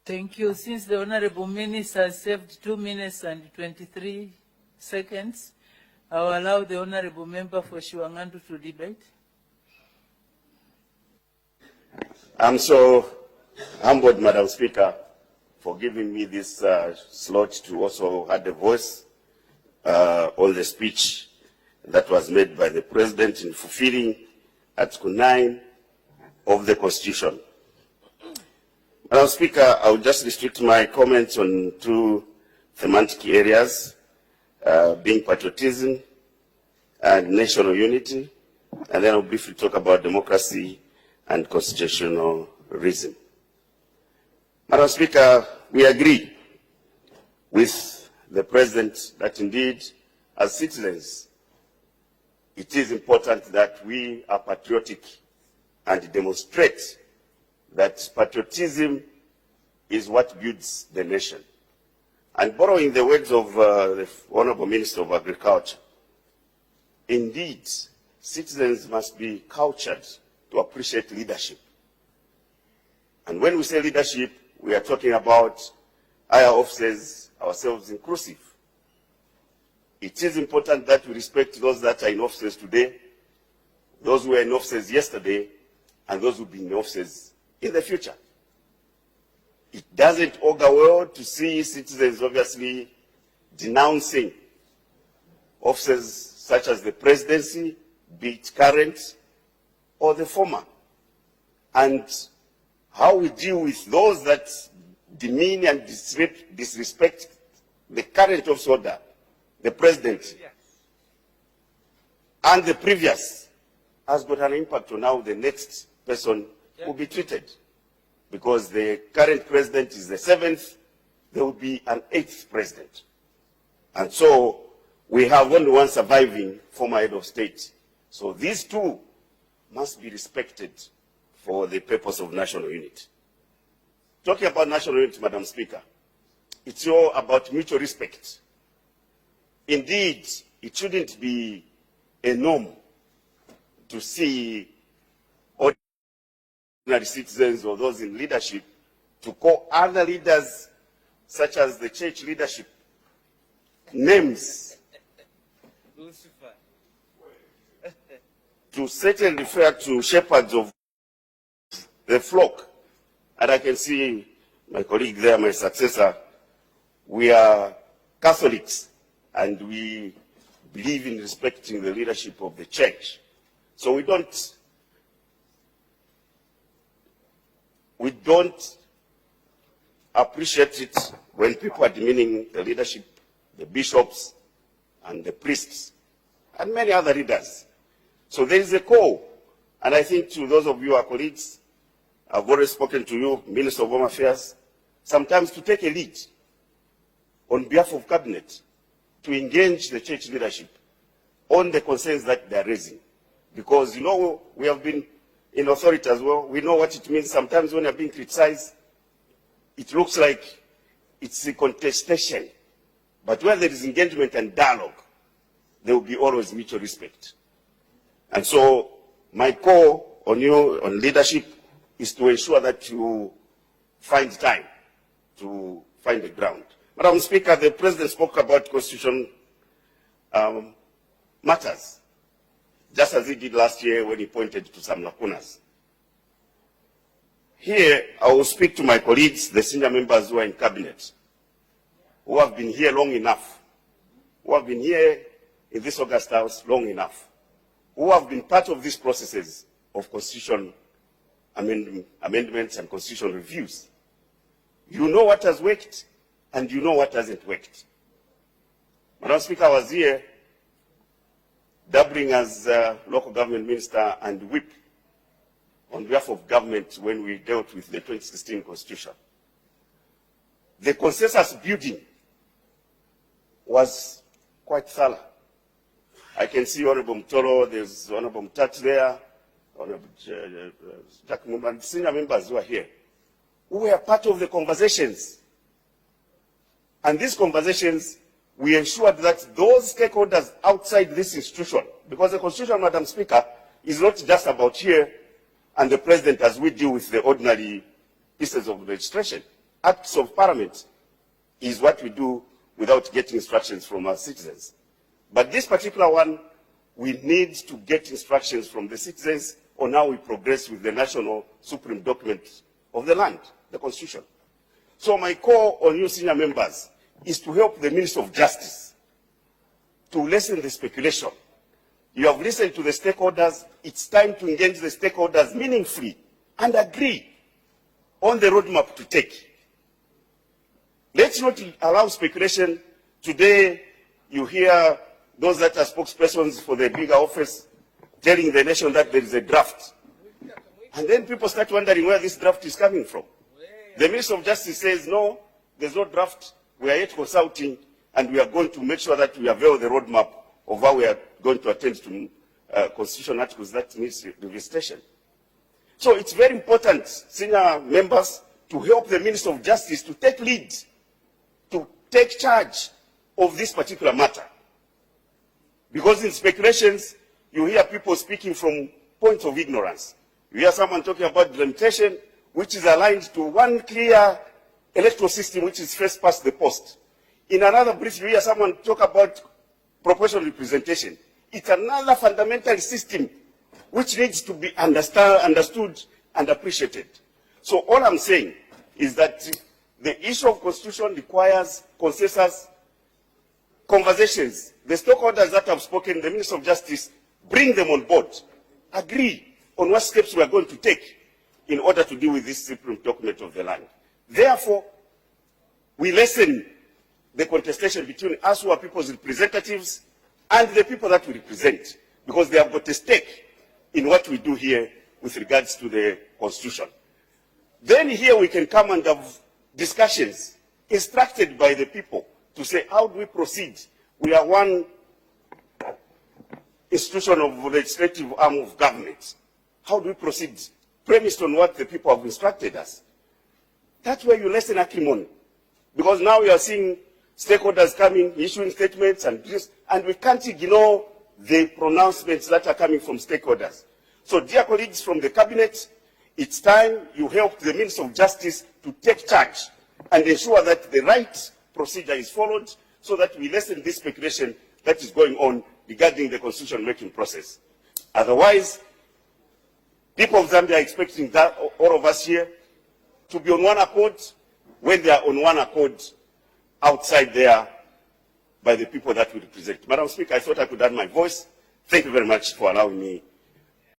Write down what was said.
Thank you. Since the Honorable Minister has served 2 minutes and 23 seconds, I will allow the Honorable Member for Shiwangandu to debate. I'm so humbled, Madam Speaker, for giving me this slot to also add a voice on the speech that was made by the President in fulfilling Article 9 of the Constitution. Madam Speaker, I will just restrict my comments on 2 thematic areas, being patriotism and national unity, and then I'll briefly talk about democracy and constitutionalism. Madam Speaker, we agree with the President that indeed, as citizens, it is important that we are patriotic and demonstrate that patriotism is what builds the nation. And borrowing the words of the Honorable Minister of Agriculture, indeed, citizens must be cultured to appreciate leadership. And when we say leadership, we are talking about higher officers, ourselves inclusive. It is important that we respect those that are in offices today, those who were in offices yesterday, and those who will be in offices in the future. It doesn't augur well to see citizens obviously denouncing officers such as the presidency, be it current or the former. And how we deal with those that demean and disrespect the current office order, the president, and the previous, has got an impact on how the next person will be treated. Because the current president is the 7th, there will be an 8th president. And so we have only one surviving former head of state. So these 2 must be respected for the purpose of national unity. Talking about national unity, Madam Speaker, it's all about mutual respect. Indeed, it shouldn't be a norm to see ordinary citizens or those in leadership to call other leaders, such as the church leadership, names to certainly refer to shepherds of the flock. And I can see my colleague there, my successor, we are Catholics and we believe in respecting the leadership of the church. So we don't appreciate it when people are demeaning the leadership, the bishops and the priests and many other leaders. So there is a call, and I think to those of you, our colleagues, I've already spoken to you, Minister of Home Affairs, sometimes to take a lead on behalf of Cabinet to engage the church leadership on the concerns that they are raising. Because, you know, we have been in authority as well. We know what it means. Sometimes when you're being criticized, it looks like it's a contestation. But where there is engagement and dialogue, there will be always mutual respect. And so my call on you, on leadership, is to ensure that you find time to find the ground. Madam Speaker, the President spoke about constitution matters, just as he did last year when he pointed to some lacunas. Here, I will speak to my colleagues, the senior members who are in Cabinet, who have been here long enough, who have been here in this August House long enough, who have been part of these processes of constitution amendments and constitutional reviews. You know what has worked, and you know what hasn't worked. Madam Speaker, I was here doubling as local government minister and whip on behalf of government when we dealt with the 2016 constitution. The consensus building was quite thorough. I can see Honorable Mtoro, there's Honorable Mtatu there, Honorable Jack Mumba, and senior members who are here, who were part of the conversations. And these conversations, we ensured that those stakeholders outside this institution, because the Constitution, Madam Speaker, is not just about here and the President as we deal with the ordinary pieces of legislation. acts of parliament is what we do without getting instructions from our citizens. But this particular one, we need to get instructions from the citizens on how we progress with the national supreme document of the land, the Constitution. So my call on you senior members is to help the Minister of Justice to lessen the speculation. You have listened to the stakeholders. It's time to engage the stakeholders meaningfully and agree on the roadmap to take. Let's not allow speculation. Today, you hear those that are spokespersons for the bigger office telling the nation that there is a draft. And then people start wondering where this draft is coming from. The Minister of Justice says, no, there's no draft. We are yet consulting, and we are going to make sure that we avail the roadmap of how we are going to attend to constitutional articles that needs revisitation. So it's very important, senior members, to help the Minister of Justice to take lead, to take charge of this particular matter. Because in speculations, you hear people speaking from points of ignorance. You hear someone talking about delimitation, which is aligned to one clear electoral system, which is first past the post. In another brief, you hear someone talk about proportional representation. It's another fundamental system which needs to be understood and appreciated. So all I'm saying is that the issue of constitution requires consensus, conversations. The stakeholders that have spoken, the Minister of Justice, bring them on board, agree on what steps we are going to take in order to deal with this supreme document of the land. Therefore, we lessen the contestation between us who are people's representatives and the people that we represent, because they have got a stake in what we do here with regards to the Constitution. Then here we can come and have discussions instructed by the people to say, how do we proceed? We are one institution of legislative arm of government. How do we proceed? Premised on what the people have instructed us. That's where you lessen acrimony. Because now we are seeing stakeholders coming, issuing statements, and we can't ignore the pronouncements that are coming from stakeholders. So, dear colleagues from the cabinet, it's time you help the Minister of Justice to take charge and ensure that the right procedure is followed so that we lessen this speculation that is going on regarding the constitution-making process. Otherwise, people of Zambia are expecting that, all of us here, to be on one accord when they are on one accord outside there by the people that we represent. Madam Speaker, I thought I could add my voice. Thank you very much for allowing me